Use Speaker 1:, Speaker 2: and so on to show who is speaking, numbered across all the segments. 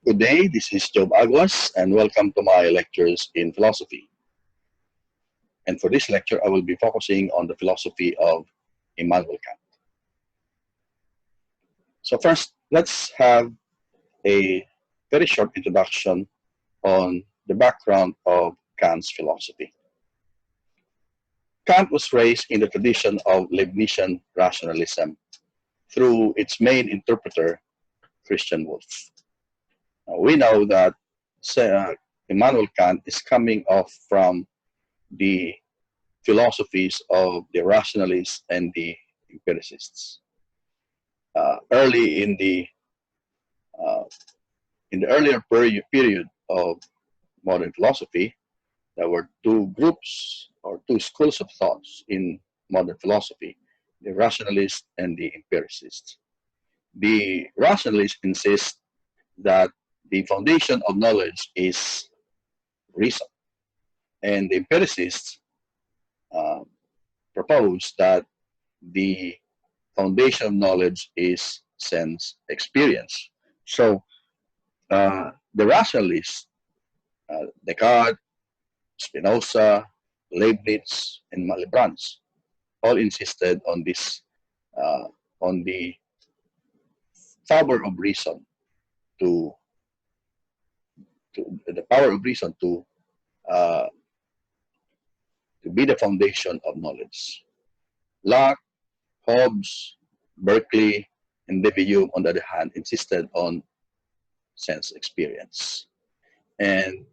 Speaker 1: Good day, this is Jove Aguas, and welcome to my lectures in philosophy. And for this lecture, I will be focusing on the philosophy of Immanuel Kant. So first, let's have a very short introduction on the background of Kant's philosophy. Kant was raised in the tradition of Leibnizian rationalism through its main interpreter, Christian Wolff. We know that Immanuel Kant is coming off from the philosophies of the rationalists and the empiricists. Early uh, in the earlier period of modern philosophy, there were two groups or two schools of thoughts in modern philosophy: the rationalists and the empiricists. The rationalists insist that the foundation of knowledge is reason, and the empiricists uh, propose that the foundation of knowledge is sense experience. So the rationalists, Descartes, Spinoza, Leibniz, and Malebranche, all insisted on this, on the power of reason to, the power of reason uh, to be the foundation of knowledge. Locke, Hobbes, Berkeley, and David Hume, on the other hand, insisted on sense experience. And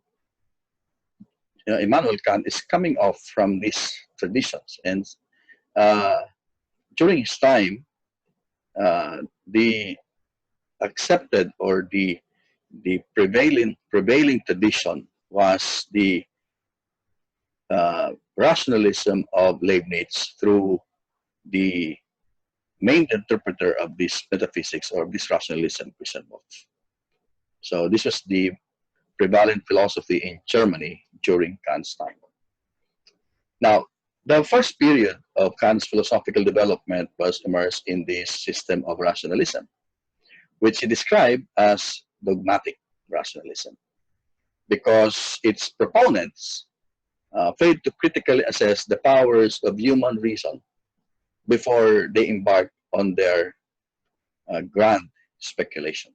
Speaker 1: Immanuel Kant is coming off from these traditions. And during his time, the accepted or the prevailing tradition was the rationalism of Leibniz through the main interpreter of this metaphysics or this rationalism, Christian Wolff. So this was the prevalent philosophy in Germany during Kant's time. Now, the first period of Kant's philosophical development was immersed in this system of rationalism, which he described as dogmatic rationalism, because its proponents failed to critically assess the powers of human reason before they embarked on their grand speculation.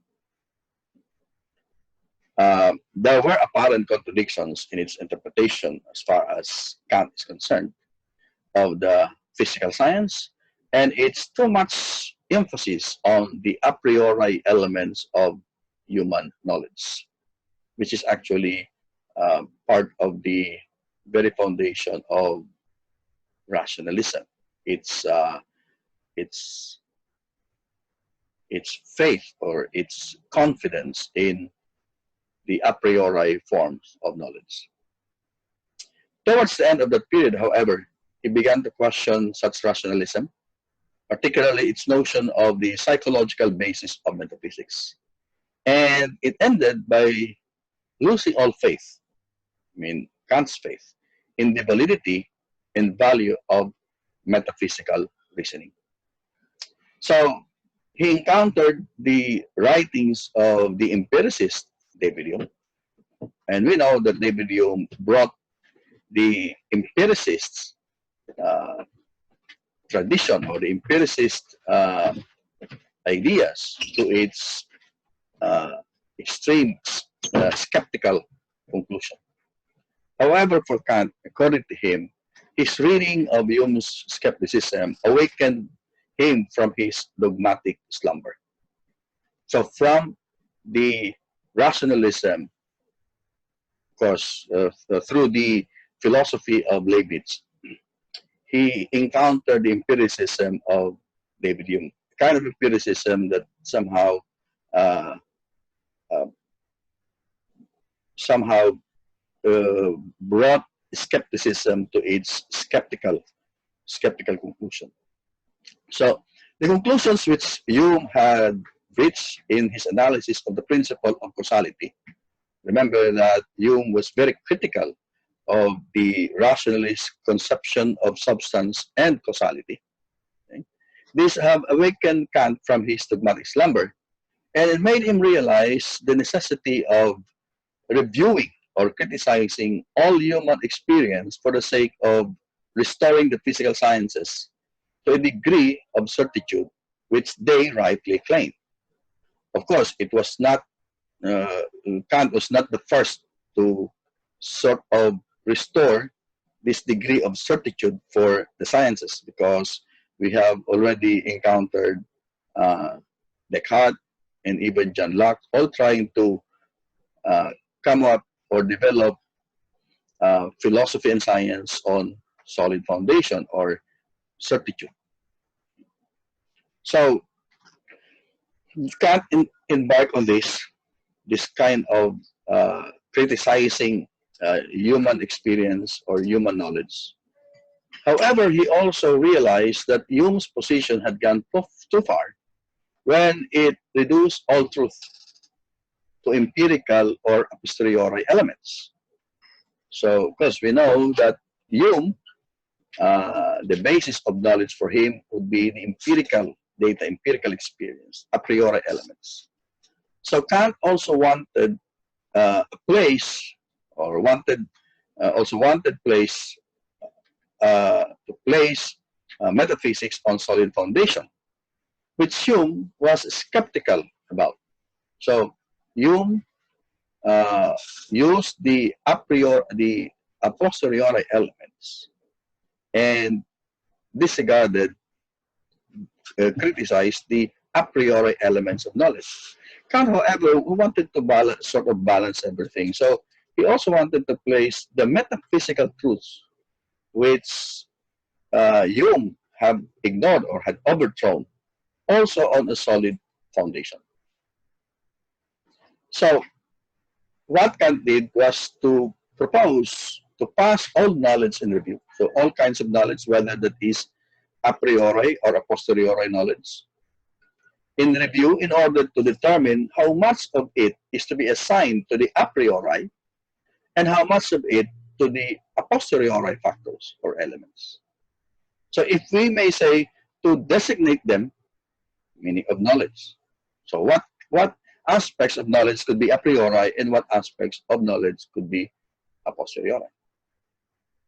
Speaker 1: There were apparent contradictions in its interpretation as far as Kant is concerned of the physical science, and it's too much emphasis on the a priori elements of human knowledge, which is actually part of the very foundation of rationalism. It's faith or its confidence in the a priori forms of knowledge. Towards the end of that period, however, he began to question such rationalism, particularly its notion of the psychological basis of metaphysics. And it ended by losing all faith, Kant's faith, in the validity and value of metaphysical reasoning. So he encountered the writings of the empiricist David Hume, and we know that David Hume brought the empiricist tradition or the empiricist ideas to its extreme skeptical conclusion. However, for Kant, according to him, his reading of Hume's skepticism awakened him from his dogmatic slumber. So from the rationalism, of course, through the philosophy of Leibniz, he encountered the empiricism of David Hume, kind of empiricism that somehow brought skepticism to its skeptical conclusion. So the conclusions which Hume had reached in his analysis of the principle of causality. Remember that Hume was very critical of the rationalist conception of substance and causality. Okay? These have awakened Kant from his dogmatic slumber, And it made him realize the necessity of reviewing or criticizing all human experience for the sake of restoring the physical sciences to a degree of certitude which they rightly claim. Of course, it was not uh, Kant was not the first to sort of restore this degree of certitude for the sciences, because we have already encountered uh, Descartes and even John Locke, all trying to uh, come up or develop philosophy and science on solid foundation or certitude. So Kant embark on this kind of criticizing human experience or human knowledge. However, he also realized that Hume's position had gone too far when it reduced all truth to empirical or a posteriori elements. So, of course, we know that Hume, the basis of knowledge for him would be the empirical data, empirical experience, a priori elements. So Kant also wanted a place, or wanted place to place metaphysics on solid foundation, which Hume was skeptical about. So Hume used a posteriori elements and disregarded, criticized the a priori elements of knowledge. Kant, however, wanted to balance everything. So he also wanted to place the metaphysical truths, which Hume have ignored or had overthrown, also on a solid foundation. So what Kant did was to propose to pass all knowledge in review. So all kinds of knowledge, whether that is a priori or a posteriori knowledge, in review in order to determine how much of it is to be assigned to the a priori and how much of it to the a posteriori factors or elements. So if we may say, to designate them, meaning of knowledge. So what aspects of knowledge could be a priori and what aspects of knowledge could be a posteriori.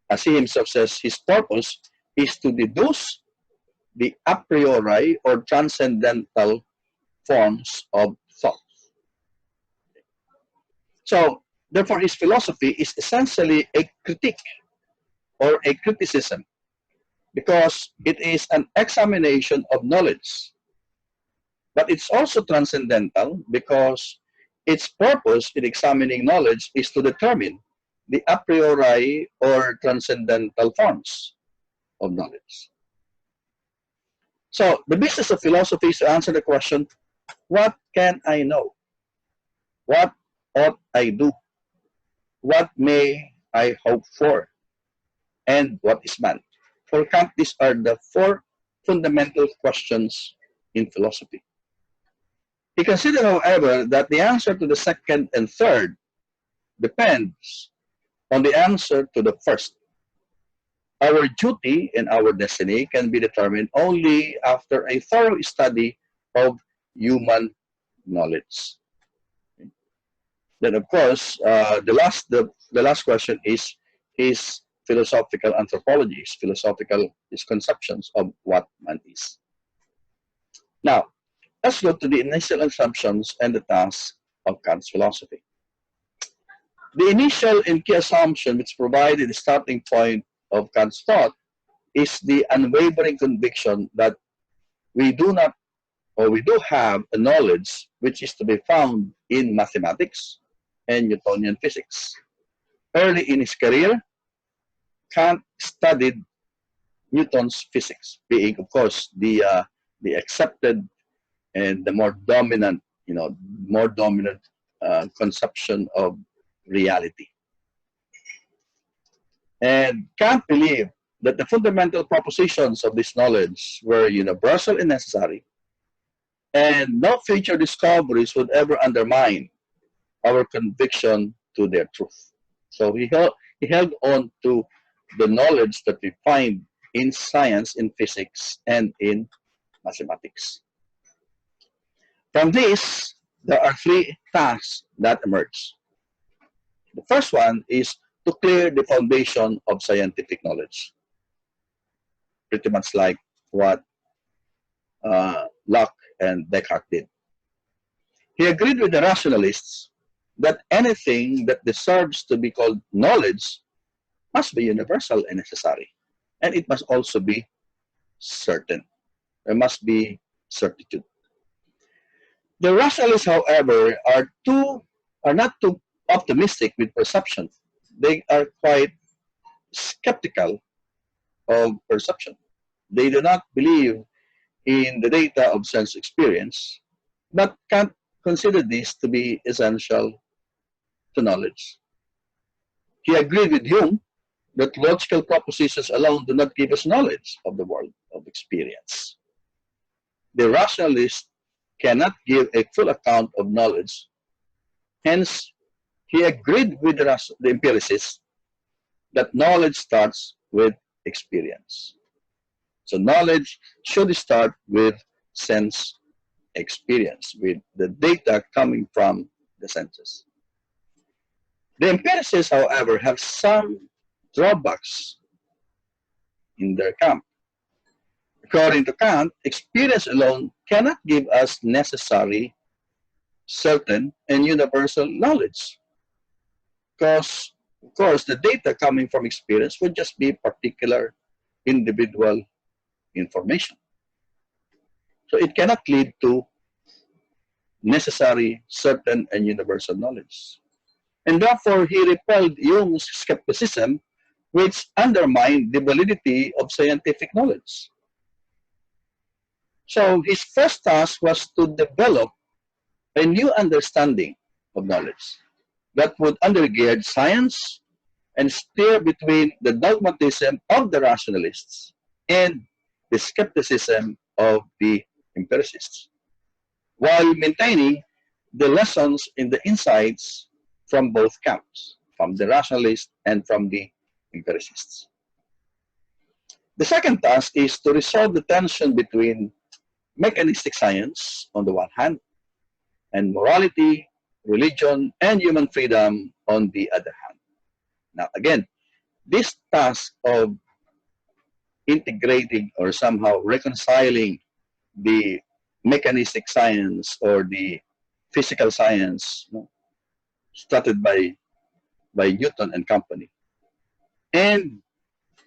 Speaker 1: As he himself says, his purpose is to deduce the a priori or transcendental forms of thought. So, therefore, his philosophy is essentially a critique or a criticism, because it is an examination of knowledge. But it's also transcendental because its purpose in examining knowledge is to determine the a priori or transcendental forms of knowledge. So, the business of philosophy is to answer the question, what can I know? What ought I do? What may I hope for? And what is man? For Kant, these are the four fundamental questions in philosophy. He considered, however, that the answer to the second and third depends on the answer to the first. Our duty and our destiny can be determined only after a thorough study of human knowledge. Then, of course, the last question is philosophical anthropology, his conceptions of what man is. Now, let's go to the initial assumptions and the tasks of Kant's philosophy. The initial and key assumption which provided the starting point of Kant's thought is the unwavering conviction that we do not, or we do have a knowledge which is to be found in mathematics and Newtonian physics. Early in his career, Kant studied Newton's physics, being, of course, the accepted and the more dominant, conception of reality. And Kant believed that the fundamental propositions of this knowledge were universal and necessary, and no future discoveries would ever undermine our conviction to their truth. So he held on to the knowledge that we find in science, in physics, and in mathematics. From this, there are three tasks that emerge. The first one is to clear the foundation of scientific knowledge, pretty much like what Locke and Descartes did. He agreed with the rationalists that anything that deserves to be called knowledge must be universal and necessary, and it must also be certain. There must be certitude. The rationalists, however, are not too optimistic with perception. They are quite skeptical of perception. They do not believe in the data of sense experience, but can't consider this to be essential to knowledge. He agreed with Hume that logical propositions alone do not give us knowledge of the world of experience. The rationalist cannot give a full account of knowledge. Hence, he agreed with the empiricist that knowledge starts with experience. So knowledge should start with sense experience, with the data coming from the senses. The empiricists, however, have some drawbacks in their camp. According to Kant, experience alone cannot give us necessary, certain, and universal knowledge. Because, of course, the data coming from experience would just be particular individual information. So it cannot lead to necessary, certain, and universal knowledge. And therefore, he repelled Jung's skepticism, which undermined the validity of scientific knowledge. So his first task was to develop a new understanding of knowledge that would undergird science and steer between the dogmatism of the rationalists and the skepticism of the empiricists, while maintaining the lessons in the insights from both camps, from the rationalists and from the empiricists. The second task is to resolve the tension between mechanistic science on the one hand and morality, religion, and human freedom on the other hand. Now, again, this task of integrating or somehow reconciling the mechanistic science or the physical science, started by Newton and company, and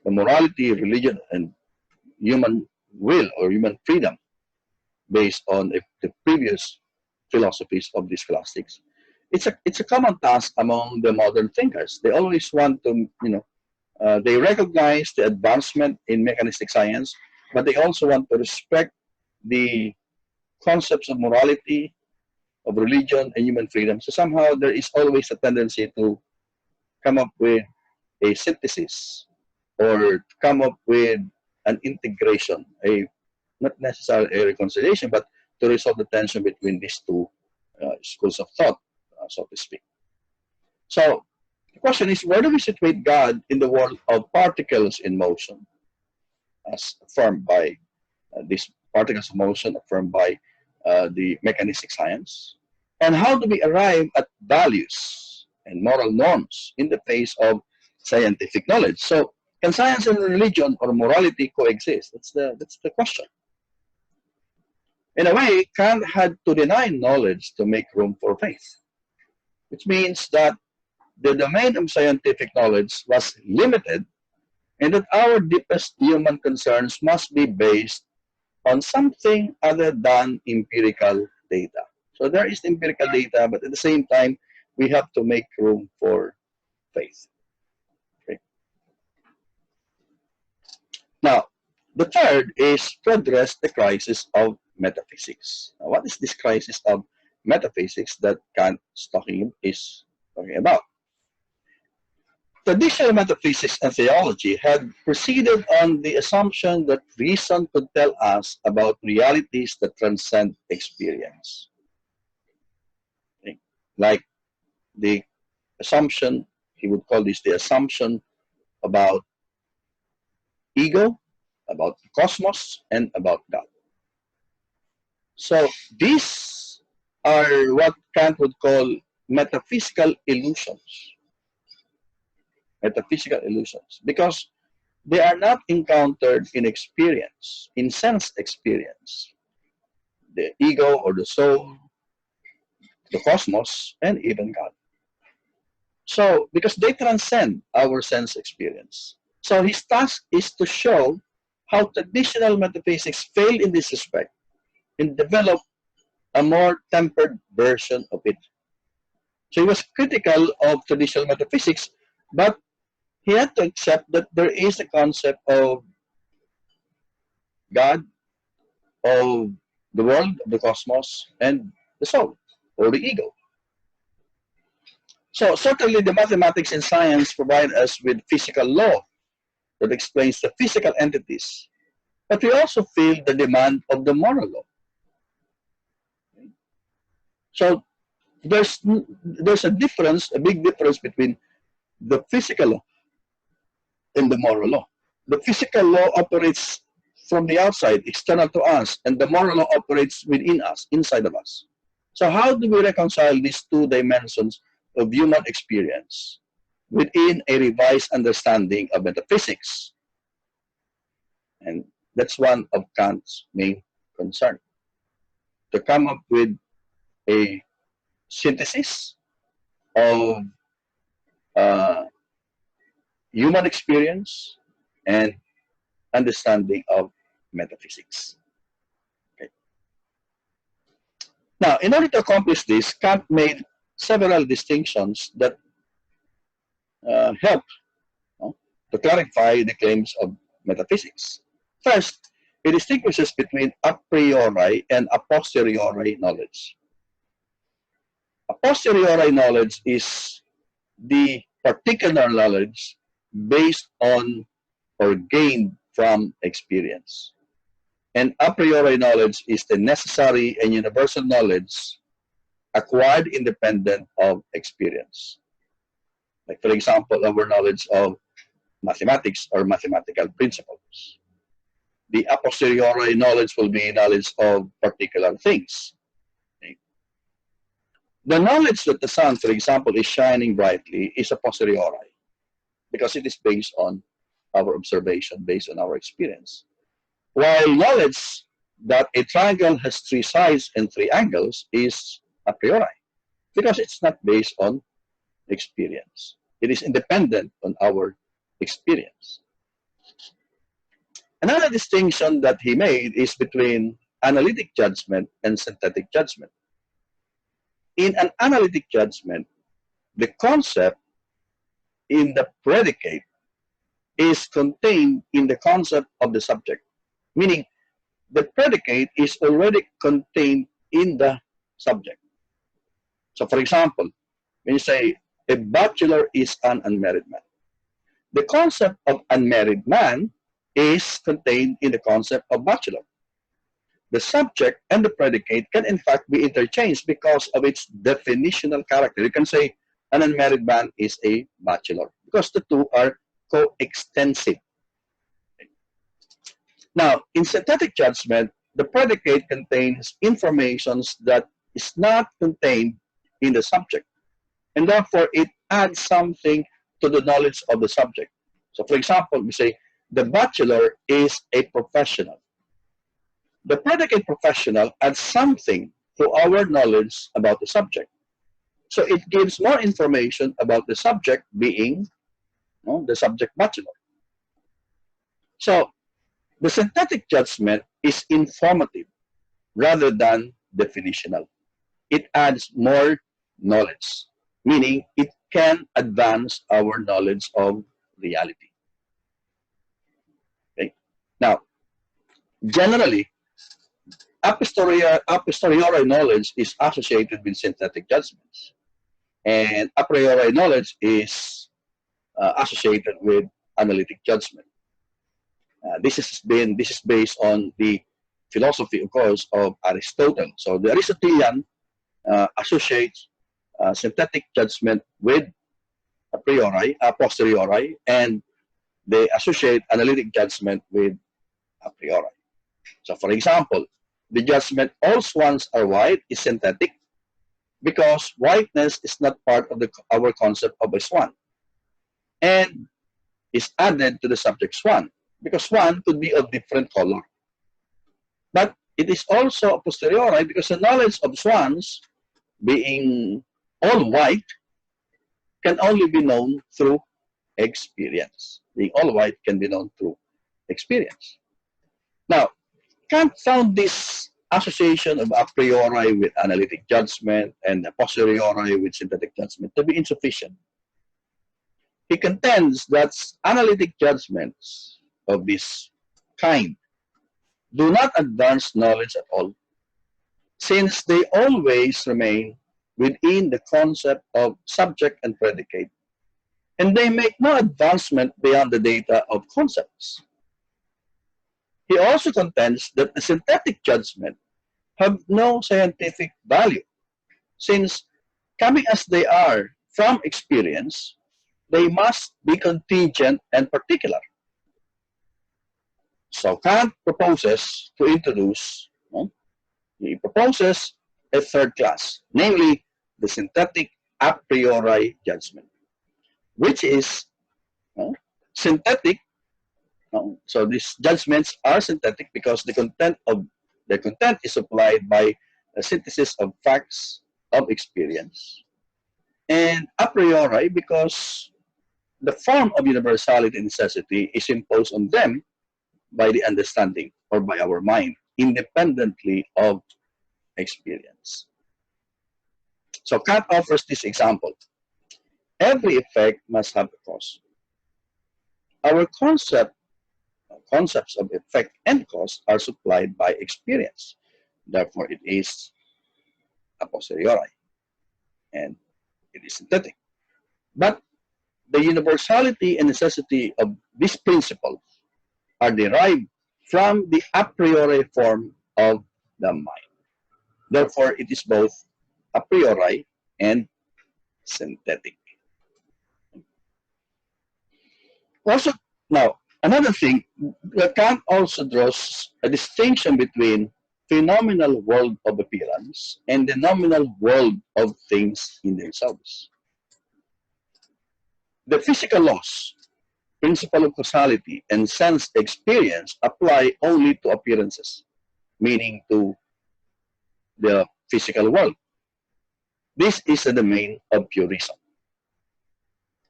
Speaker 1: the morality, religion, and human will or human freedom based on the previous philosophies of these scholastics. It's a common task among the modern thinkers. They always want to, they recognize the advancement in mechanistic science, but they also want to respect the concepts of morality, of religion, and human freedom. So somehow there is always a tendency to come up with a synthesis or to come up with an integration, not necessarily a reconciliation, but to resolve the tension between these two schools of thought, so to speak. So the question is, where do we situate God in the world of particles in motion, as affirmed by these particles of motion, affirmed by the mechanistic science? And how do we arrive at values and moral norms in the face of scientific knowledge? So can science and religion or morality coexist? That's the question. In a way, Kant had to deny knowledge to make room for faith, which means that the domain of scientific knowledge was limited and that our deepest human concerns must be based on something other than empirical data. So there is empirical data, but at the same time, we have to make room for faith. Okay. Now, the third is to address the crisis of metaphysics. Now, what is this crisis of metaphysics that Kant is talking about? Traditional metaphysics and theology had proceeded on the assumption that reason could tell us about realities that transcend experience. Okay. Like the assumption, he would call this the assumption about ego, about the cosmos, and about God. So this are what Kant would call metaphysical illusions. Metaphysical illusions. Because they are not encountered in experience, in sense experience. The ego or the soul, the cosmos, and even God. So, because they transcend our sense experience. So his task is to show how traditional metaphysics failed in this respect and develop a more tempered version of it. So he was critical of traditional metaphysics, but he had to accept that there is a concept of God, of the world, of the cosmos, and the soul, or the ego. So certainly the mathematics and science provide us with physical law that explains the physical entities, but we also feel the demand of the moral law. So there's a difference, a big difference between the physical law and the moral law. The physical law operates from the outside, external to us, and the moral law operates within us, inside of us. So how do we reconcile these two dimensions of human experience within a revised understanding of metaphysics? And that's one of Kant's main concerns, to come up with a synthesis of uh, human experience and understanding of metaphysics. Okay. Now, in order to accomplish this, Kant made several distinctions that help to clarify the claims of metaphysics. First, he distinguishes between a priori and a posteriori knowledge. A posteriori knowledge is the particular knowledge based on or gained from experience. And a priori knowledge is the necessary and universal knowledge acquired independent of experience. Like, for example, our knowledge of mathematics or mathematical principles. The a posteriori knowledge will be knowledge of particular things. Okay. The knowledge that the sun, for example, is shining brightly is a posteriori because it is based on our observation, based on our experience. While knowledge that a triangle has three sides and three angles is a priori because it's not based on experience. It is independent on our experience. Another distinction that he made is between analytic judgment and synthetic judgment. In an analytic judgment, the concept in the predicate is contained in the concept of the subject, meaning the predicate is already contained in the subject. So, for example, when you say a bachelor is an unmarried man, the concept of unmarried man is contained in the concept of bachelor. The subject and the predicate can in fact be interchanged because of its definitional character. You can say an unmarried man is a bachelor because the two are coextensive. Now, in synthetic judgment, the predicate contains information that is not contained in the subject, and therefore it adds something to the knowledge of the subject. So, for example, we say the bachelor is a professional. The predicate professional adds something to our knowledge about the subject. So it gives more information about the subject being the subject bachelor. So the synthetic judgment is informative rather than definitional. It adds more knowledge, meaning it can advance our knowledge of reality. Okay? Now, generally, a posteriori knowledge is associated with synthetic judgments, and a priori knowledge is associated with analytic judgment. This is based on the philosophy, of course, of Aristotle. So the Aristotelian associates synthetic judgment with a posteriori, and they associate analytic judgment with a priori. So, for example, the judgment all swans are white is synthetic, because whiteness is not part of our concept of a swan, and is added to the subject swan, because swan could be of different color. But it is also a posteriori because the knowledge of swans being all white can only be known through experience. Being all white can be known through experience. Now, Kant found this association of a priori with analytic judgment and a posteriori with synthetic judgment to be insufficient. He contends that analytic judgments of this kind do not advance knowledge at all, since they always remain within the concept of subject and predicate, and they make no advancement beyond the data of concepts. He also contends that the synthetic judgment have no scientific value, since coming as they are from experience, they must be contingent and particular. So Kant proposes to introduce, he proposes a third class, namely the synthetic a priori judgment, which is synthetic. So these judgments are synthetic because the content is supplied by a synthesis of facts of experience, and a priori because the form of universality and necessity is imposed on them by the understanding or by our mind, independently of experience. So Kant offers this example. Every effect must have a cause. Our concepts of effect and cause are supplied by experience. Therefore, it is a posteriori, and it is synthetic. But the universality and necessity of this principle are derived from the a priori form of the mind. Therefore, it is both a priori and synthetic. Also, now, another thing, Kant also draws a distinction between phenomenal world of appearance and the nominal world of things in themselves. The physical laws, principle of causality, and sense experience apply only to appearances, meaning to the physical world. This is the domain of pure reason.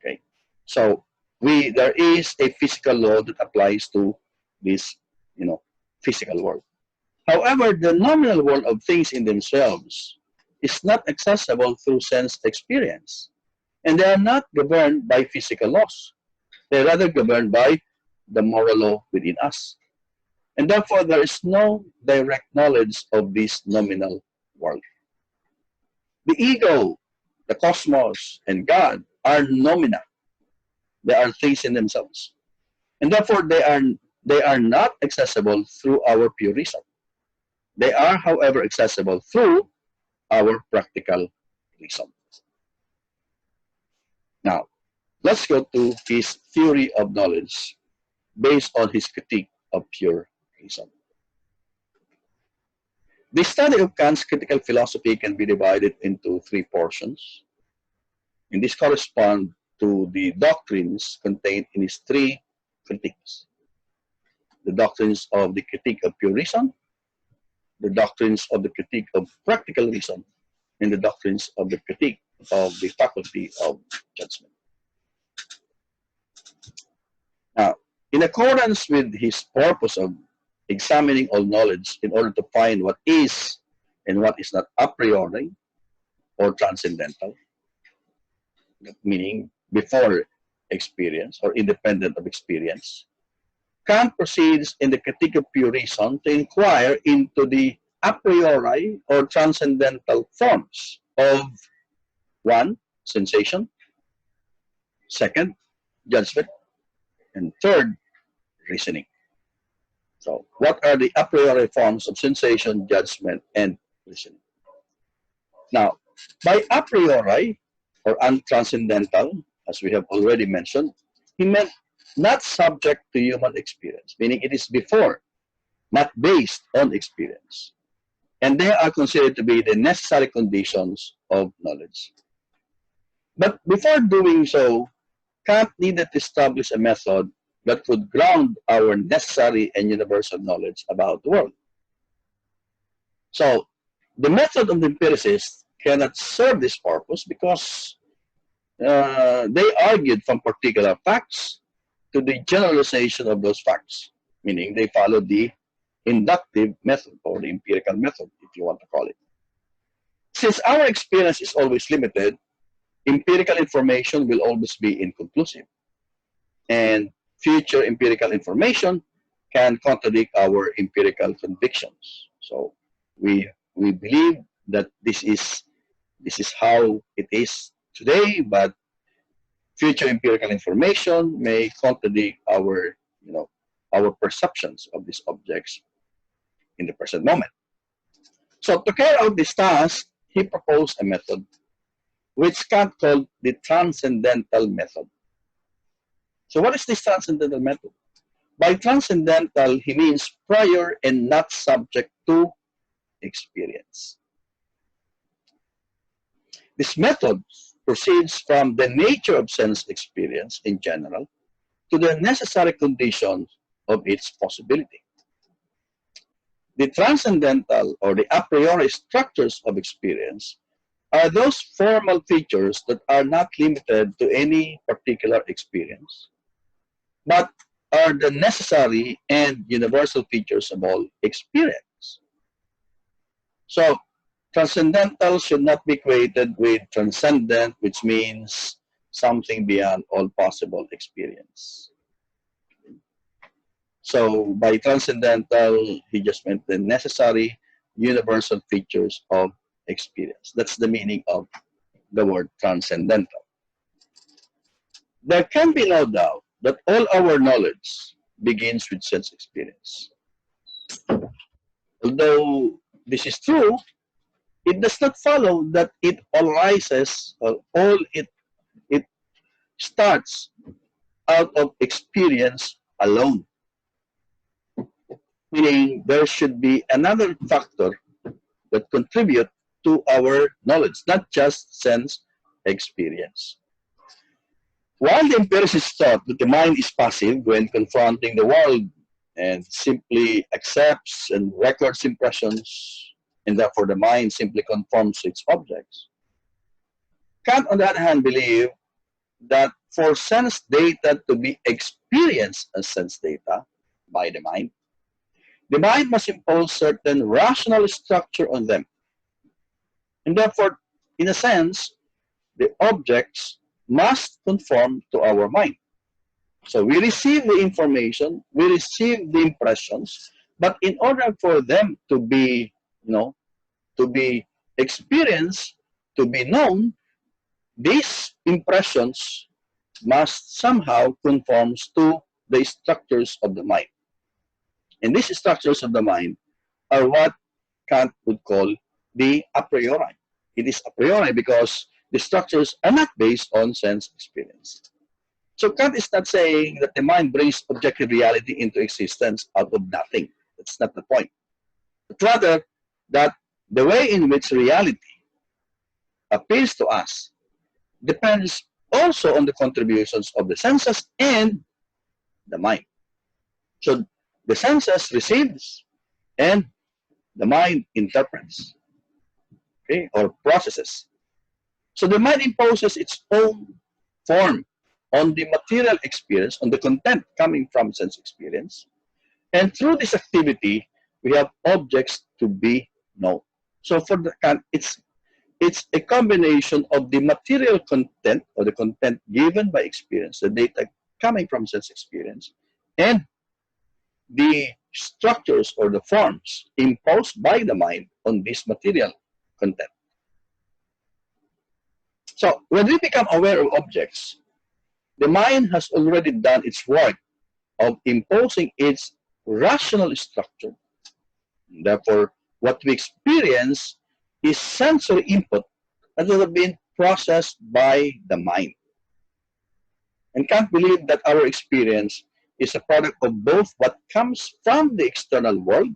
Speaker 1: Okay, so there is a physical law that applies to this, physical world. However, the nominal world of things in themselves is not accessible through sense experience, and they are not governed by physical laws. They are rather governed by the moral law within us. And therefore, there is no direct knowledge of this nominal world. The ego, the cosmos, and God are nomina. They are things in themselves. And therefore, they are not accessible through our pure reason. They are, however, accessible through our practical reason. Now, let's go to his theory of knowledge based on his critique of pure reason. The study of Kant's critical philosophy can be divided into three portions, and this corresponds to the doctrines contained in his three critiques. The doctrines of the critique of pure reason, the doctrines of the critique of practical reason, and the doctrines of the critique of the faculty of judgment. Now, in accordance with his purpose of examining all knowledge in order to find what is and what is not a priori or transcendental, meaning before experience or independent of experience, Kant proceeds in the critique of pure reason to inquire into the a priori or transcendental forms of one, sensation, second, judgment, and third, reasoning. So, what are the a priori forms of sensation, judgment, and reasoning? Now, by a priori or untranscendental, as we have already mentioned, he meant not subject to human experience, meaning it is before, not based on experience. And they are considered to be the necessary conditions of knowledge. But before doing so, Kant needed to establish a method that would ground our necessary and universal knowledge about the world. So, the method of the empiricist cannot serve this purpose because they argued from particular facts to the generalization of those facts, meaning they followed the inductive method or the empirical method, if you want to call it. Since our experience is always limited, empirical information will always be inconclusive. And future empirical information can contradict our empirical convictions. So we believe that this is how it is today, but future empirical information may contradict our our perceptions of these objects in the present moment. So to carry out this task, he proposed a method which Kant called the transcendental method. So what is this transcendental method? By transcendental, he means prior and not subject to experience. This method proceeds from the nature of sense experience in general to the necessary conditions of its possibility. The transcendental or the a priori structures of experience are those formal features that are not limited to any particular experience, but are the necessary and universal features of all experience. So, transcendental should not be equated with transcendent, which means something beyond all possible experience. So, by transcendental, he just meant the necessary universal features of experience. That's the meaning of the word transcendental. There can be no doubt that all our knowledge begins with sense experience. Although this is true, it does not follow that it arises or it starts out of experience alone. Meaning there should be another factor that contribute to our knowledge, not just sense experience. While the empiricists thought that the mind is passive when confronting the world and simply accepts and records impressions, and therefore the mind simply conforms to its objects, Kant, on the other hand, believed that for sense data to be experienced as sense data by the mind must impose certain rational structure on them. And therefore, in a sense, the objects must conform to our mind. So we receive the information, we receive the impressions, but in order for them to be, to be experienced, to be known, these impressions must somehow conform to the structures of the mind. And these structures of the mind are what Kant would call the a priori. It is a priori because the structures are not based on sense experience. So Kant is not saying that the mind brings objective reality into existence out of nothing. That's not the point. But rather, that the way in which reality appears to us depends also on the contributions of the senses and the mind. So the senses receives and the mind interprets, okay, or processes. So the mind imposes its own form on the material experience, on the content coming from sense experience. And through this activity, we have objects to be known. So for the Kant, it's a combination of the material content or the content given by experience, the data coming from sense experience, and the structures or the forms imposed by the mind on this material content. So when we become aware of objects, the mind has already done its work of imposing its rational structure. Therefore, what we experience is sensory input that has been processed by the mind. And Kant believed that our experience is a product of both what comes from the external world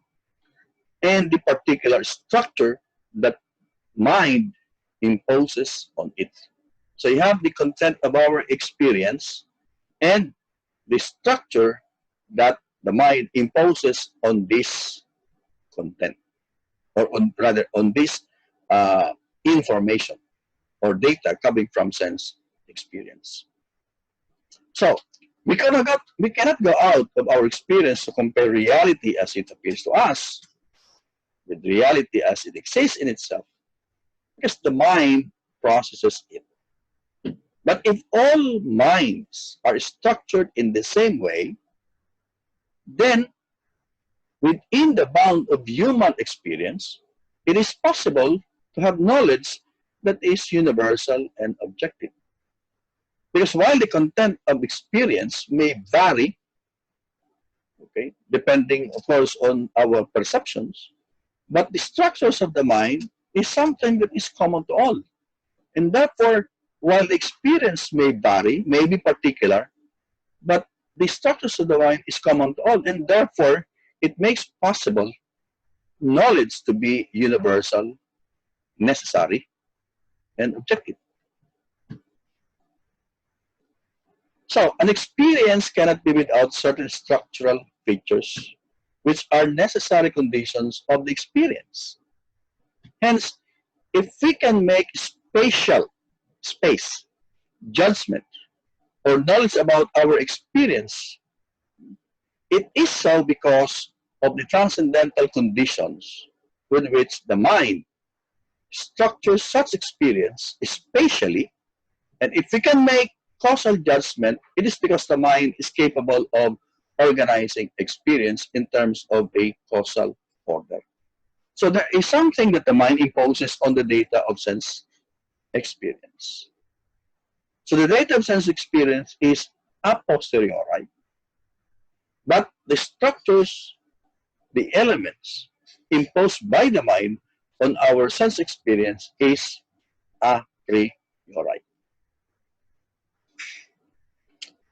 Speaker 1: and the particular structure that mind imposes on it. So you have the content of our experience and the structure that the mind imposes on this content, or rather on this uh, information or data coming from sense experience. So we cannot go out of our experience to compare reality as it appears to us with reality as it exists in itself, because the mind processes it. But if all minds are structured in the same way, then within the bound of human experience, it is possible to have knowledge that is universal and objective. Because while the content of experience may vary, okay, depending, of course, on our perceptions, but the structures of the mind is something that is common to all. And therefore, while the experience may vary, may be particular, but the structures of the mind is common to all, and therefore, it makes possible knowledge to be universal, necessary, and objective. So, an experience cannot be without certain structural features, which are necessary conditions of the experience. Hence, if we can make spatial space, judgment, or knowledge about our experience, it is so because of the transcendental conditions with which the mind structures such experience spatially. And if we can make causal judgment, it is because the mind is capable of organizing experience in terms of a causal order. So there is something that the mind imposes on the data of sense experience. So the data of sense experience is a posteriori, but the structures, the elements imposed by the mind on our sense experience is a priori.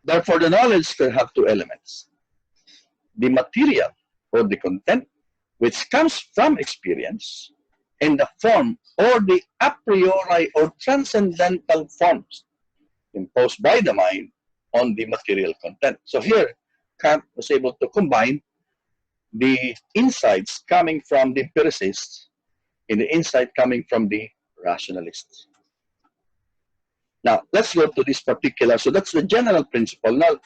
Speaker 1: Therefore, the knowledge can have two elements: the material or the content, which comes from experience, and the form or the a priori or transcendental forms imposed by the mind on the material content. So here, Kant was able to combine the insights coming from the empiricists and the insight coming from the rationalists. Now, let's go to this particular. So that's the general principle. Now,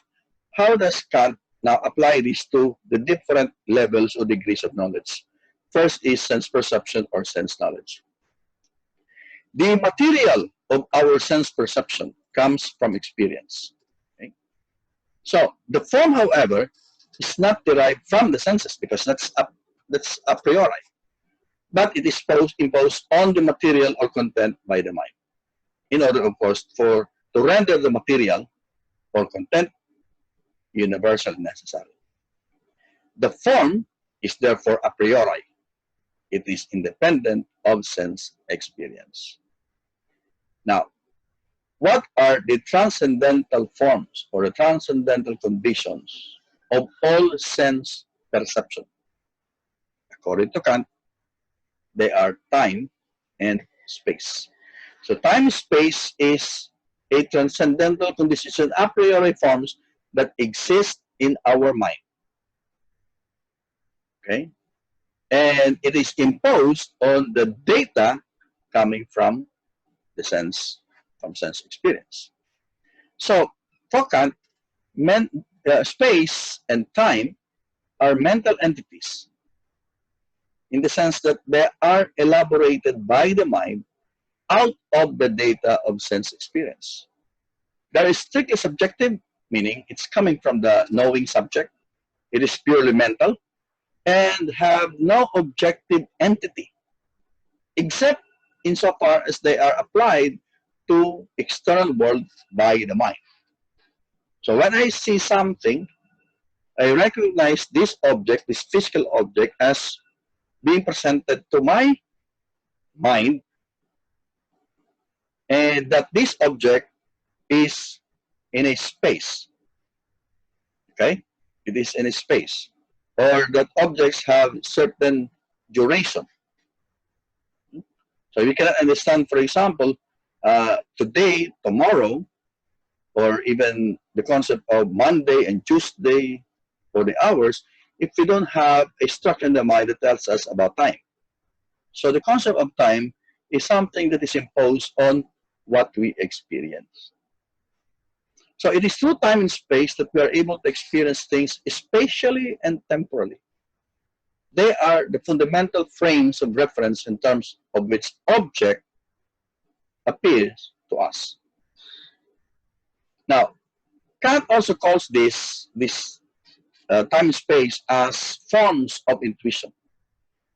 Speaker 1: how does Kant now apply this to the different levels or degrees of knowledge? First is sense perception or sense knowledge. The material of our sense perception comes from experience. Okay? So the form, however, is not derived from the senses, because that's a priori, but it is imposed on the material or content by the mind, in order, of course, to render the material or content universal and necessary. The form is therefore a priori. It is independent of sense experience. Now, what are the transcendental forms or the transcendental conditions of all sense perception? According to Kant, they are time and space. So time and space is a transcendental condition, a priori forms that exist in our mind. Okay? And it is imposed on the data coming from the sense, from sense experience. So for Kant, space and time are mental entities, in the sense that they are elaborated by the mind out of the data of sense experience. That is strictly subjective, meaning it's coming from the knowing subject. It is purely mental and have no objective entity, except insofar as they are applied to external world by the mind. So when I see something, I recognize this object, this physical object, as being presented to my mind, and that this object is in a space. Okay? It is in a space. Or that objects have certain duration. So we cannot understand, for example, today, tomorrow, or even the concept of Monday and Tuesday or the hours, if we don't have a structure in the mind that tells us about time. So the concept of time is something that is imposed on what we experience. So it is through time and space that we are able to experience things spatially and temporally. They are the fundamental frames of reference in terms of which object appears to us. Now, Kant also calls this time and space as forms of intuition.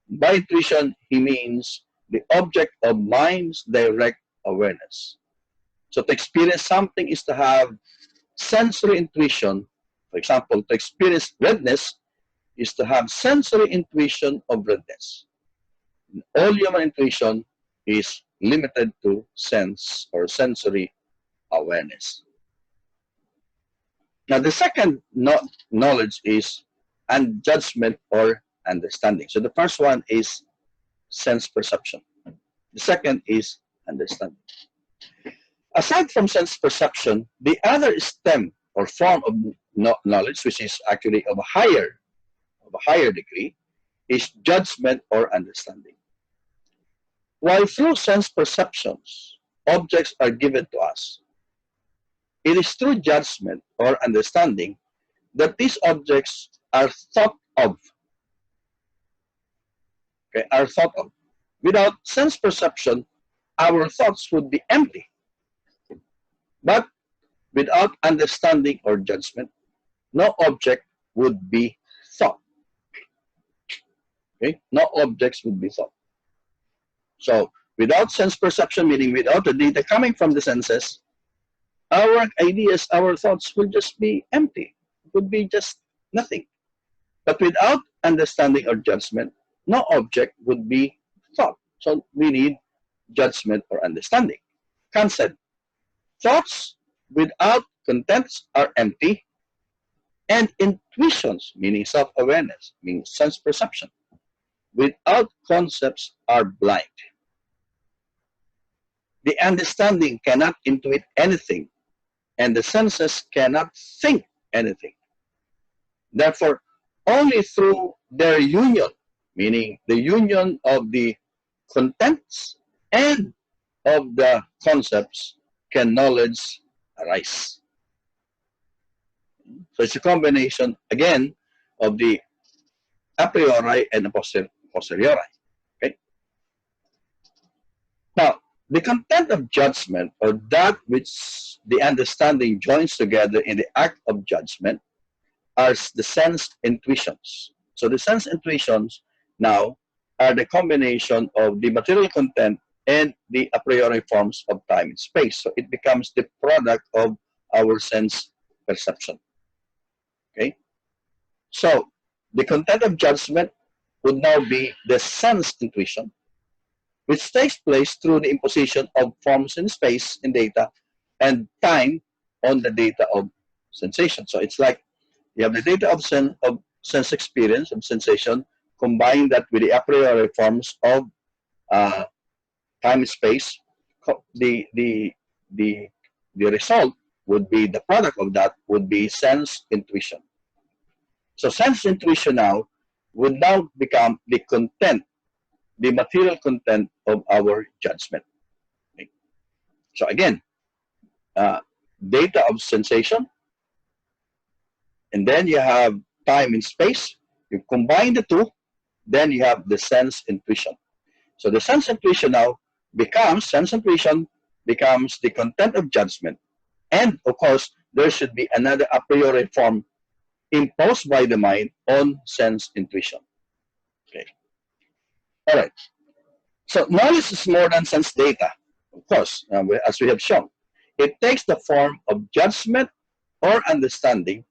Speaker 1: By intuition, he means the object of mind's direct awareness. So to experience something is to have sensory intuition. For example, to experience redness is to have sensory intuition of redness. All human intuition is limited to sense or sensory awareness. Now, the second knowledge is judgment or understanding. So the first one is sense perception. The second is understanding. Aside from sense perception, the other stem or form of knowledge, which is actually of a higher degree, is judgment or understanding. While through sense perceptions, objects are given to us, it is through judgment or understanding that these objects are thought of. Okay, are thought of. Without sense perception, our thoughts would be empty. But without understanding or judgment, no object would be thought. Okay? No objects would be thought. So without sense perception, meaning without the data coming from the senses, our ideas, our thoughts will just be empty. It would be just nothing. But without understanding or judgment, no object would be thought. So we need judgment or understanding. Kant said, thoughts without contents are empty, and intuitions, meaning self-awareness, meaning sense perception, without concepts are blind. The understanding cannot intuit anything, and the senses cannot think anything. Therefore, only through their union, meaning the union of the contents and of the concepts, can knowledge arise. So it's a combination, again, of the a priori and a posteriori. Okay? Now, the content of judgment, or that which the understanding joins together in the act of judgment, are the sense intuitions. So the sense intuitions now are the combination of the material content and the a priori forms of time and space. So it becomes the product of our sense perception. Okay? So the content of judgment would now be the sense intuition, which takes place through the imposition of forms in space in data and time on the data of sensation. So it's like you have the data of sense experience, of sensation, combine that with the a priori forms of time and space. The result would be, the product of that would be sense intuition. So sense intuition now would now become the content, the material content of our judgment. Okay. So again, data of sensation, and then you have time and space. You combine the two, then you have the sense intuition. So the sense intuition now becomes the content of judgment. And of course, there should be another a priori form imposed by the mind on sense intuition. Okay. All right. So knowledge is more than sense data, of course, as we have shown. It takes the form of judgment or understanding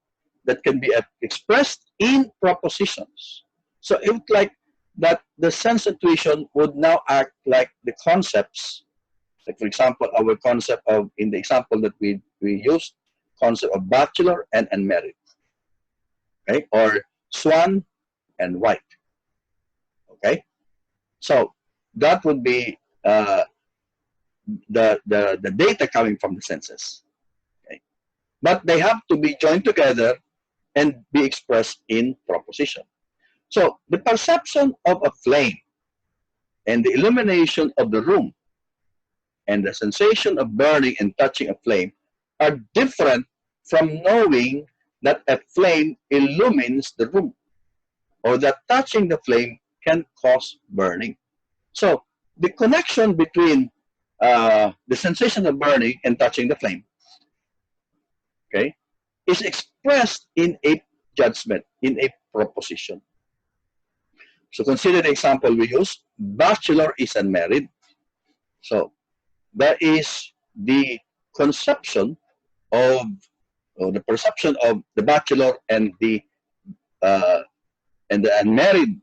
Speaker 1: that can be expressed in propositions. So it would like that the sense intuition would now act like the concepts. Like, for example, our concept of, in the example that we used, concept of bachelor and unmarried. Okay? Or swan and white. Okay? So that would be uh, the data coming from the senses. Okay? But they have to be joined together and be expressed in proposition. So the perception of a flame and the illumination of the room and the sensation of burning and touching a flame are different from knowing that a flame illumines the room or that touching the flame can cause burning. So the connection between the sensation of burning and touching the flame, okay, is expressed in a judgment, in a proposition. So consider the example we use. Bachelor is unmarried. So that is the conception of, or the perception of the bachelor uh, and the unmarried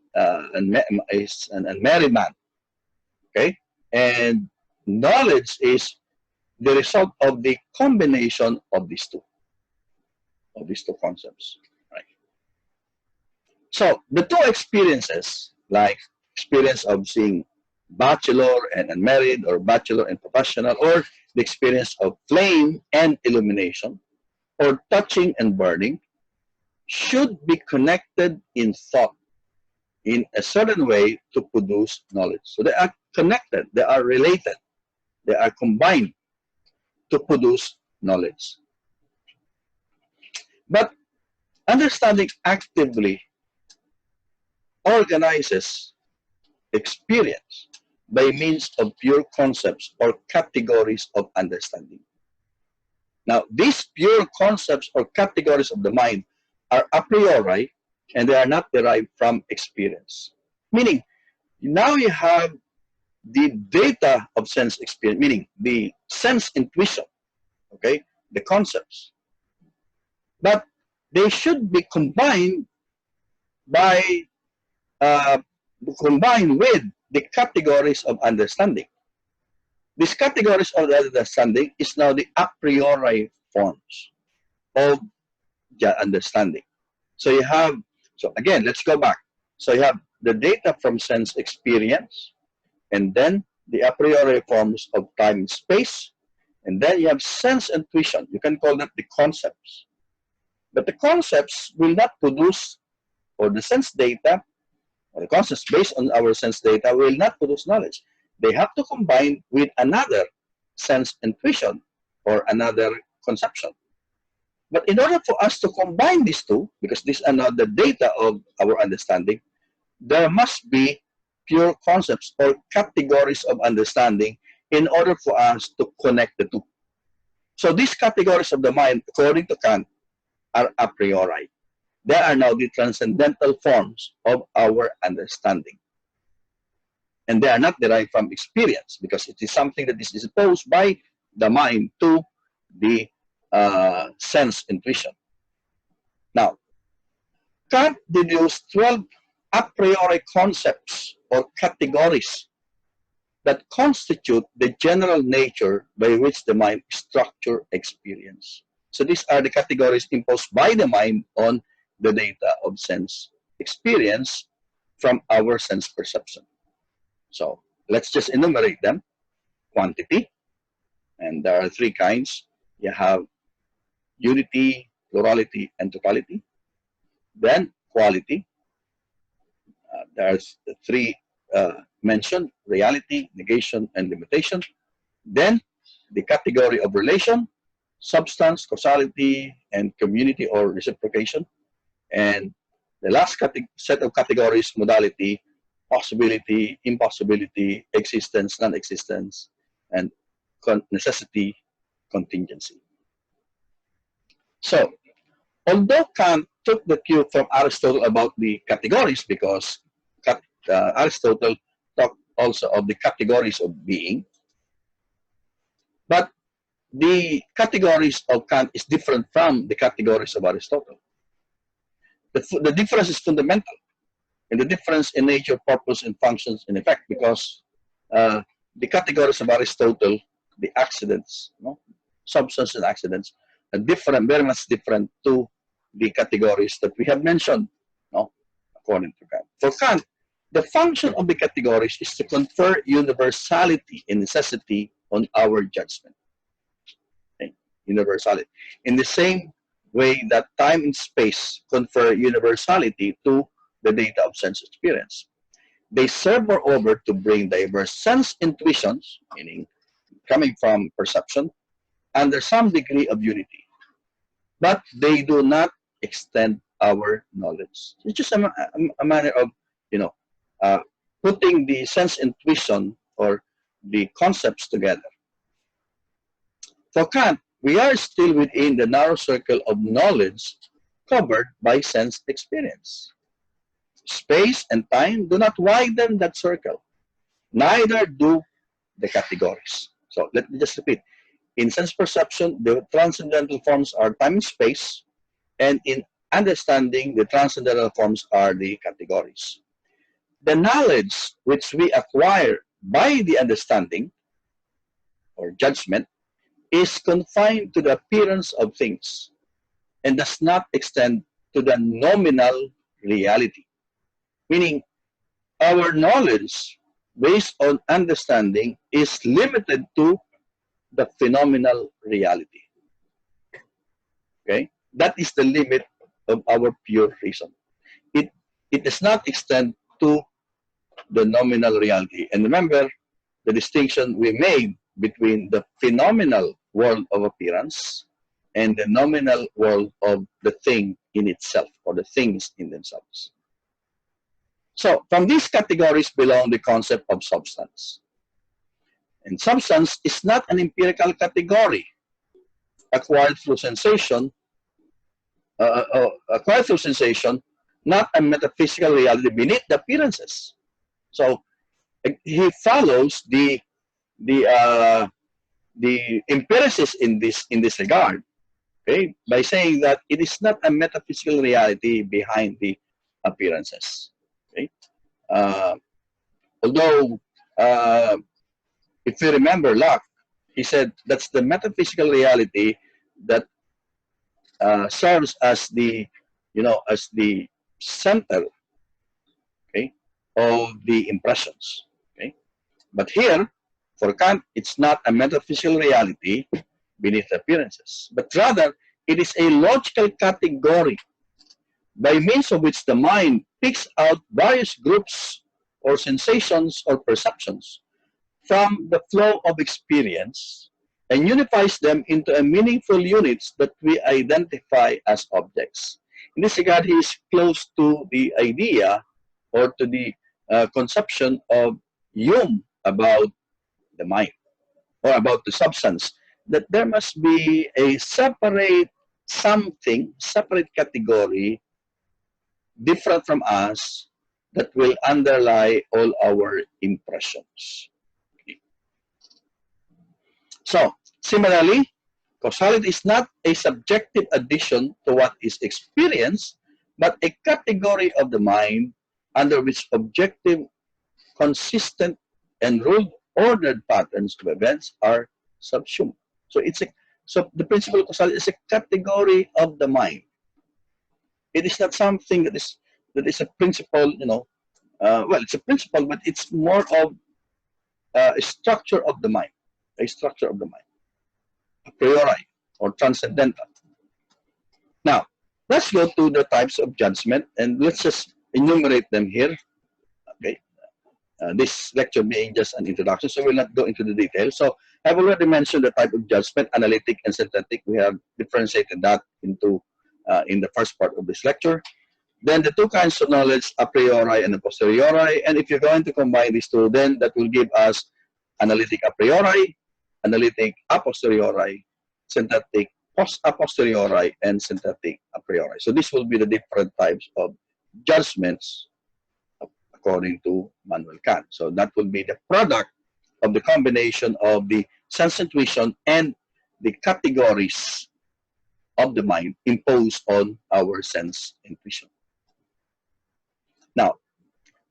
Speaker 1: is an unmarried man. Okay, and knowledge is the result of the combination of these two concepts. Right. So the two experiences, like experience of seeing bachelor and unmarried, or bachelor and professional, or the experience of flame and illumination, or touching and burning, should be connected in thought in a certain way to produce knowledge. So they are connected, they are related, they are combined to produce knowledge. But understanding actively organizes experience by means of pure concepts or categories of understanding. Now, these pure concepts or categories of the mind are a priori and they are not derived from experience. Meaning, now you have the data of sense experience, meaning the sense intuition, okay, the concepts. But they should be combined by combined with the categories of understanding. These categories of understanding is now the a priori forms of the understanding. So you have, so again, let's go back. So you have the data from sense experience, and then the a priori forms of time and space, and then you have sense intuition. You can call that the concepts. But the concepts will not produce, or the sense data, or the concepts based on our sense data will not produce knowledge. They have to combine with another sense intuition or another conception. But in order for us to combine these two, because these are not the data of our understanding, there must be pure concepts or categories of understanding in order for us to connect the two. So these categories of the mind, according to Kant, are a priori. They are now the transcendental forms of our understanding. And they are not derived from experience, because it is something that is imposed by the mind to the sense intuition. Now, Kant deduced 12 a priori concepts or categories that constitute the general nature by which the mind structures experience. So these are the categories imposed by the mind on the data of sense experience from our sense perception. So let's just enumerate them. Quantity, and there are three kinds. You have unity, plurality, and totality. Then quality. There's the three mentioned: reality, negation, and limitation. Then the category of relation, substance, causality, and community or reciprocation. And the last set of categories: modality, possibility, impossibility, existence, non-existence, and necessity, contingency. So, although Kant took the cue from Aristotle about the categories, because Aristotle talked also of the categories of being, but the categories of Kant is different from the categories of Aristotle. The difference is fundamental, and the difference in nature, purpose, and functions in effect, because the categories of Aristotle, the accidents, substance and accidents, are different, very much different to the categories that we have mentioned, according to Kant. For Kant, The function of the categories is to confer universality and necessity on our judgment. Okay? Universality. In the same way that time and space confer universality to the data of sense experience. They serve, moreover, to bring diverse sense intuitions, meaning coming from perception, under some degree of unity. But they do not extend our knowledge. It's just a manner of, you know, uh, putting the sense intuition or the concepts together. For Kant, we are still within the narrow circle of knowledge covered by sense experience. Space and time do not widen that circle. Neither do the categories. So let me just repeat. In sense perception, the transcendental forms are time and space, and in understanding, the transcendental forms are the categories. The knowledge which we acquire by the understanding or judgment is confined to the appearance of things and does not extend to the nominal reality. Meaning, our knowledge based on understanding is limited to the phenomenal reality. Okay? That is the limit of our pure reason. It, it does not extend to the nominal reality. And remember the distinction we made between the phenomenal world of appearance and the nominal world of the thing in itself or the things in themselves. So from these categories belong the concept of substance. And substance is not an empirical category acquired through sensation, not a metaphysical reality beneath the appearances. So he follows the empiricists in this regard, okay, by saying that it is not a metaphysical reality behind the appearances. Okay, although if you remember Locke, he said that's the metaphysical reality that serves as the as the center, okay, of the impressions. Okay, but here for Kant, it's not a metaphysical reality beneath appearances, but rather it is a logical category by means of which the mind picks out various groups or sensations or perceptions from the flow of experience and unifies them into a meaningful units that we identify as objects. In this regard, he is close to the idea or to the conception of Hume about the mind or about the substance, that there must be a separate something, separate category, different from us, that will underlie all our impressions. Okay. So, similarly, causality is not a subjective addition to what is experienced, but a category of the mind under which objective, consistent, and ruled ordered patterns of events are subsumed. So the principle of causality is a category of the mind. It is not something that is a principle, well, it's a principle, but it's more of a structure of the mind, a structure of the mind, a priori or transcendental. Now, let's go to the types of judgment and let's just enumerate them here. Okay. This lecture being just an introduction, so we'll not go into the details. So I've already mentioned the type of judgment, analytic and synthetic. We have differentiated that into in the first part of this lecture. Then the two kinds of knowledge, a priori and a posteriori. And if you're going to combine these two, then that will give us analytic a priori, analytic a posteriori, synthetic a posteriori, and synthetic a priori. So this will be the different types of judgments according to Immanuel Kant. So that will be the product of the combination of the sense intuition and the categories of the mind imposed on our sense intuition. Now,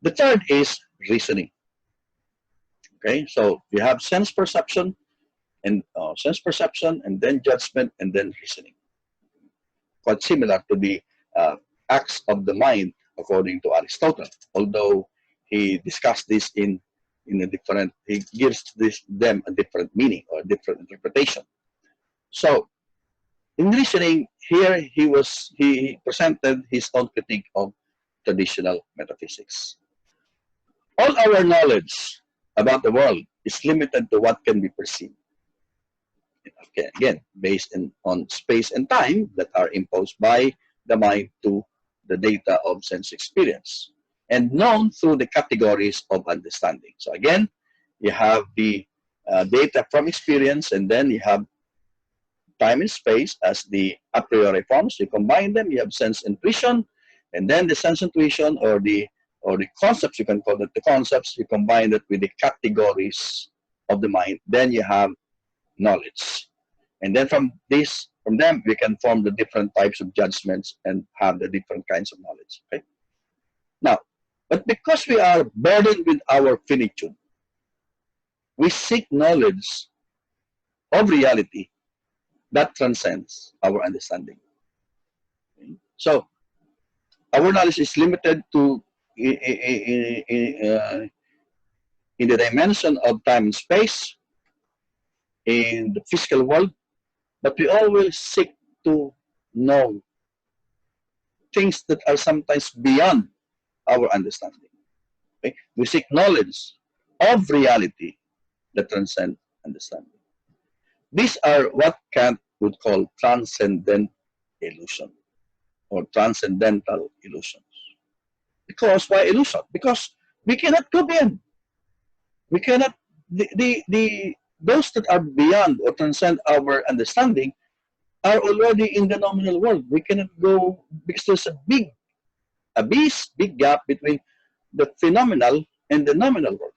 Speaker 1: the third is reasoning. Okay, so you have sense perception and then judgment and then reasoning. Quite similar to the acts of the mind according to Aristotle, although he discussed this in a different, he gives them a different meaning or a different interpretation. So in reasoning, here he presented his own critique of traditional metaphysics. All our knowledge about the world is limited to what can be perceived. Okay, again, based on space and time that are imposed by the mind to the data of sense experience and known through the categories of understanding. So again, you have the data from experience, and then you have time and space as the a priori forms. You combine them, you have sense intuition, and then the sense intuition or the concepts, you can call it the concepts, you combine it with the categories of the mind, then you have knowledge. And then from them, we can form the different types of judgments and have the different kinds of knowledge. Okay? Now, but because we are burdened with our finitude, we seek knowledge of reality that transcends our understanding. Okay? So, our knowledge is limited to in the dimension of time and space, in the physical world, but we always seek to know things that are sometimes beyond our understanding. Okay? We seek knowledge of reality that transcends understanding. These are what Kant would call transcendent illusion or transcendental illusions. Because why illusion? Because we cannot go beyond. We cannot, those that are beyond or transcend our understanding are already in the nominal world. We cannot go because there's a big abyss, big gap between the phenomenal and the nominal world.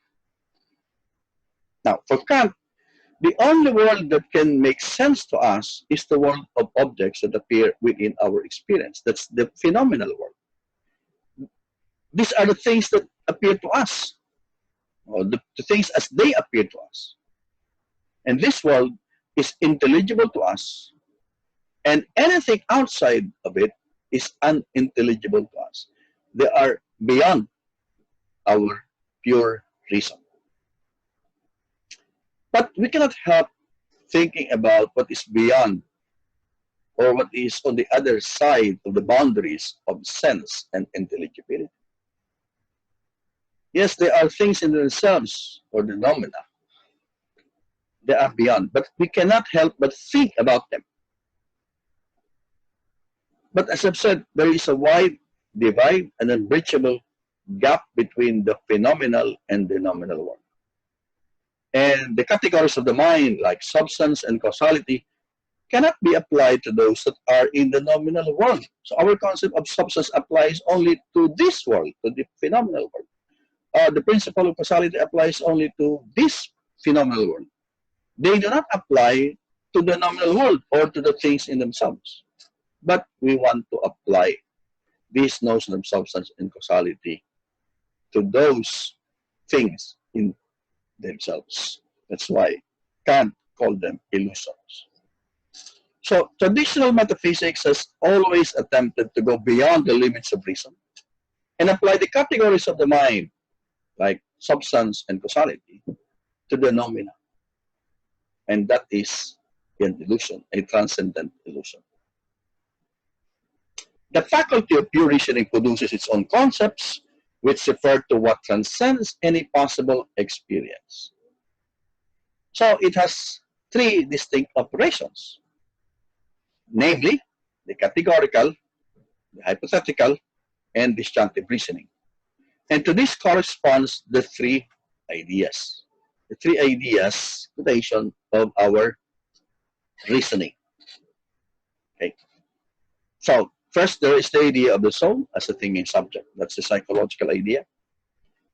Speaker 1: Now, for Kant, the only world that can make sense to us is the world of objects that appear within our experience. That's the phenomenal world. These are the things that appear to us, or the things as they appear to us. And this world is intelligible to us, and anything outside of it is unintelligible to us. They are beyond our pure reason. But we cannot help thinking about what is beyond or what is on the other side of the boundaries of sense and intelligibility. Yes, there are things in themselves or the phenomena. They are beyond, but we cannot help but think about them. But as I've said, there is a wide divide and unbreachable gap between the phenomenal and the nominal world. And the categories of the mind, like substance and causality, cannot be applied to those that are in the nominal world. So our concept of substance applies only to this world, to the phenomenal world. The principle of causality applies only to this phenomenal world. They do not apply to the nominal world or to the things in themselves. But we want to apply this notion of substance and causality to those things in themselves. That's why Kant called them illusions. So traditional metaphysics has always attempted to go beyond the limits of reason and apply the categories of the mind, like substance and causality, to the noumena. And that is an illusion, a transcendent illusion. The faculty of pure reasoning produces its own concepts, which refer to what transcends any possible experience. So it has three distinct operations, namely the categorical, the hypothetical, and disjunctive reasoning. And to this corresponds the three ideas. The three ideas, foundation of our reasoning. Okay. So first, there is the idea of the soul as a thinking subject. That's the psychological idea.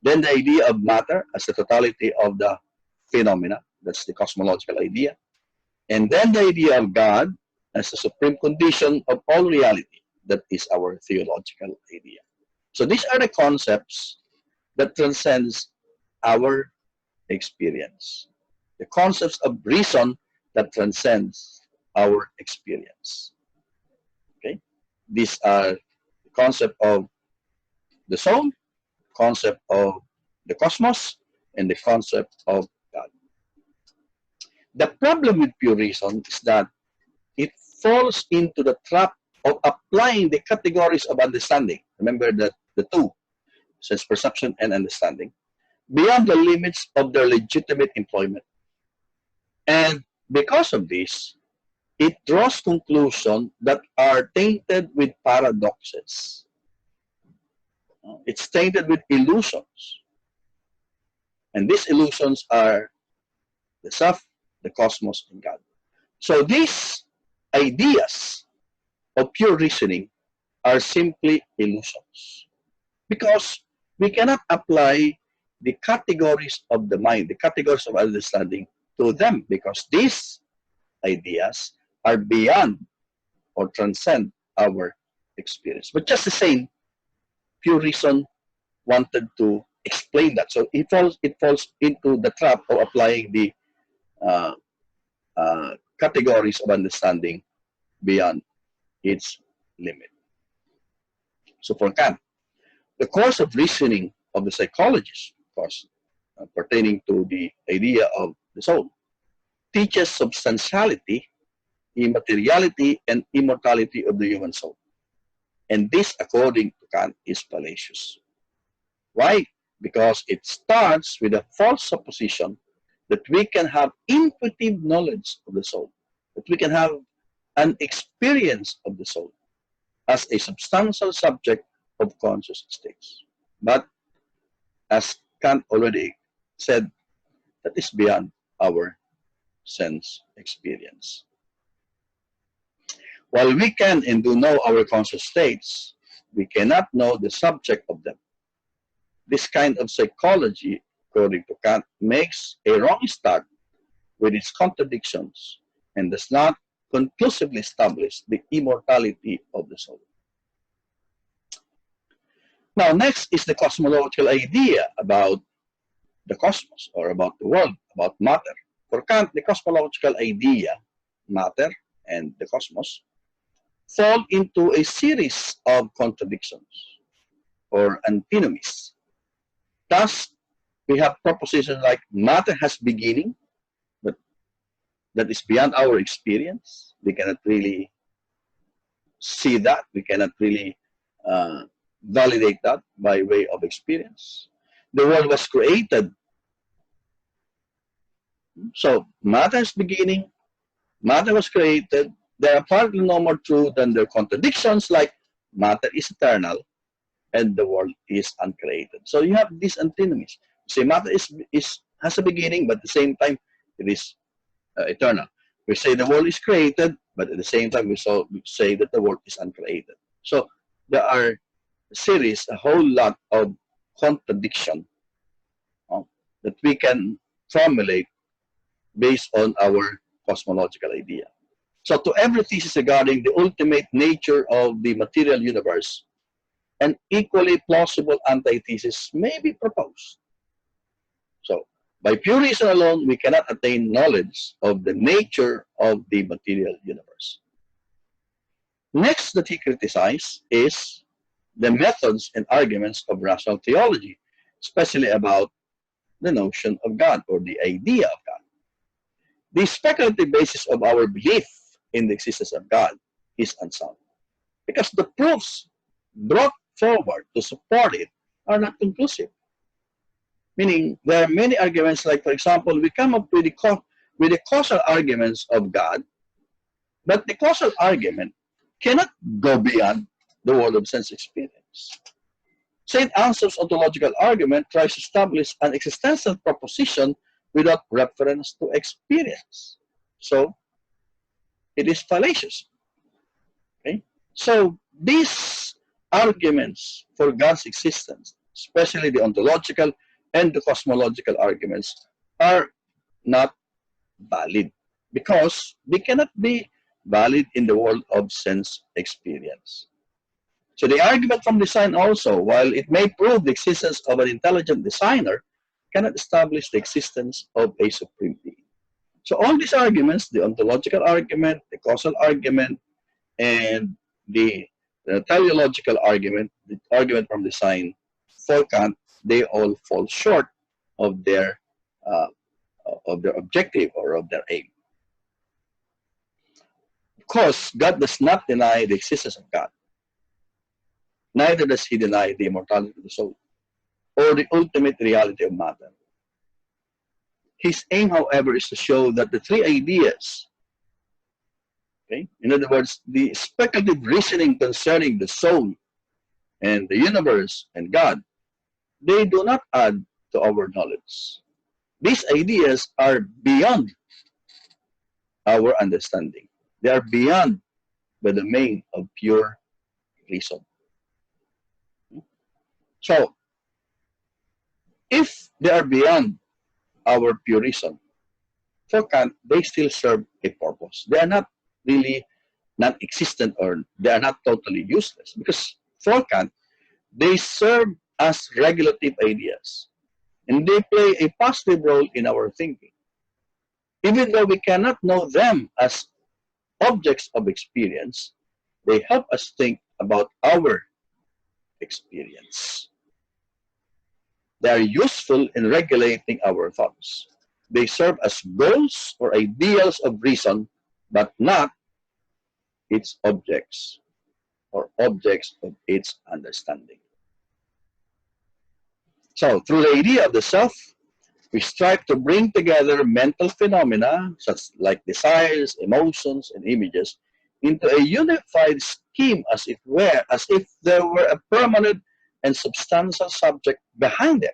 Speaker 1: Then the idea of matter as the totality of the phenomena. That's the cosmological idea. And then the idea of God as the supreme condition of all reality. That is our theological idea. So these are the concepts that transcends our experience. The concepts of reason that transcends our experience. Okay? These are the concept of the soul, concept of the cosmos, and the concept of God. The problem with pure reason is that it falls into the trap of applying the categories of understanding. Remember that the two, sense perception and understanding, beyond the limits of their legitimate employment. And because of this, it draws conclusions that are tainted with paradoxes. It's tainted with illusions. And these illusions are the self, the cosmos, and God. So these ideas of pure reasoning are simply illusions because we cannot apply the categories of the mind, the categories of understanding to them because these ideas are beyond or transcend our experience. But just the same, pure reason wanted to explain that. So it falls into the trap of applying the uh, categories of understanding beyond its limit. So for Kant, the course of reasoning of the psychologist, of course, pertaining to the idea of the soul, teaches substantiality, immateriality, and immortality of the human soul. And this, according to Kant, is fallacious. Why? Because it starts with a false supposition that we can have intuitive knowledge of the soul, that we can have an experience of the soul as a substantial subject of conscious states. But as Kant already said, that is beyond our sense experience. While we can and do know our conscious states, we cannot know the subject of them. This kind of psychology, according to Kant, makes a wrong start with its contradictions and does not conclusively establish the immortality of the soul. Now, next is the cosmological idea about the cosmos or about the world, about matter. For Kant, the cosmological idea, matter and the cosmos, fall into a series of contradictions or antinomies. Thus, we have propositions like matter has beginning, but that is beyond our experience. We cannot really see that. We cannot really validate that by way of experience. The world was created. So matter is beginning, matter was created. They are partly no more true than their contradictions like matter is eternal and the world is uncreated. So you have these antinomies. Say matter has a beginning, but at the same time it is eternal. We say the world is created, but at the same time we say that the world is uncreated. So there are a whole lot of contradiction that we can formulate based on our cosmological idea. So to every thesis regarding the ultimate nature of the material universe, an equally plausible antithesis may be proposed. So by pure reason alone, we cannot attain knowledge of the nature of the material universe. Next that he criticized is the methods and arguments of rational theology, especially about the notion of God or the idea of God. The speculative basis of our belief in the existence of God is unsound because the proofs brought forward to support it are not conclusive. Meaning, there are many arguments, like, for example, we come up with the causal arguments of God, but the causal argument cannot go beyond the world of sense experience. St. Anselm's ontological argument tries to establish an existential proposition without reference to experience. So, it is fallacious. Okay? So, these arguments for God's existence, especially the ontological and the cosmological arguments, are not valid because they cannot be valid in the world of sense experience. So the argument from design also, while it may prove the existence of an intelligent designer, cannot establish the existence of a supreme being. So all these arguments, the ontological argument, the causal argument, and the teleological argument, the argument from design, for Kant, they all fall short of their uh, objective or of their aim. Of course, God does not deny the existence of God. Neither does he deny the immortality of the soul or the ultimate reality of matter. His aim, however, is to show that the three ideas, okay, in other words, the speculative reasoning concerning the soul and the universe and God, they do not add to our knowledge. These ideas are beyond our understanding. They are beyond the domain of pure reason. So, if they are beyond our pure reason, for Kant, they still serve a purpose. They are not really non-existent or they are not totally useless because for Kant, they serve as regulative ideas and they play a positive role in our thinking. Even though we cannot know them as objects of experience, they help us think about our experience. They are useful in regulating our thoughts. They serve as goals or ideals of reason, but not its objects or objects of its understanding. So, through the idea of the self, we strive to bring together mental phenomena such like desires, emotions, and images into a unified scheme as if there were a permanent and substantial subject behind them.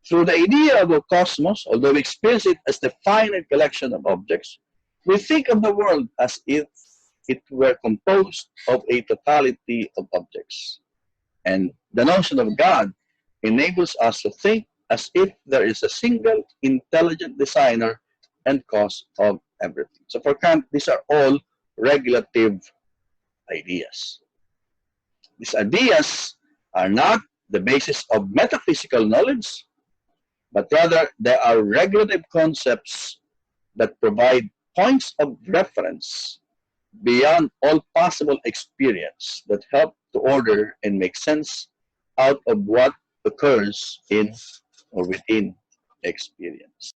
Speaker 1: Through the idea of a cosmos, although we experience it as the finite collection of objects, we think of the world as if it were composed of a totality of objects. And the notion of God enables us to think as if there is a single intelligent designer and cause of everything. So for Kant, these are all regulative ideas. These ideas are not the basis of metaphysical knowledge, but rather they are regulative concepts that provide points of reference beyond all possible experience that help to order and make sense out of what occurs in or within experience.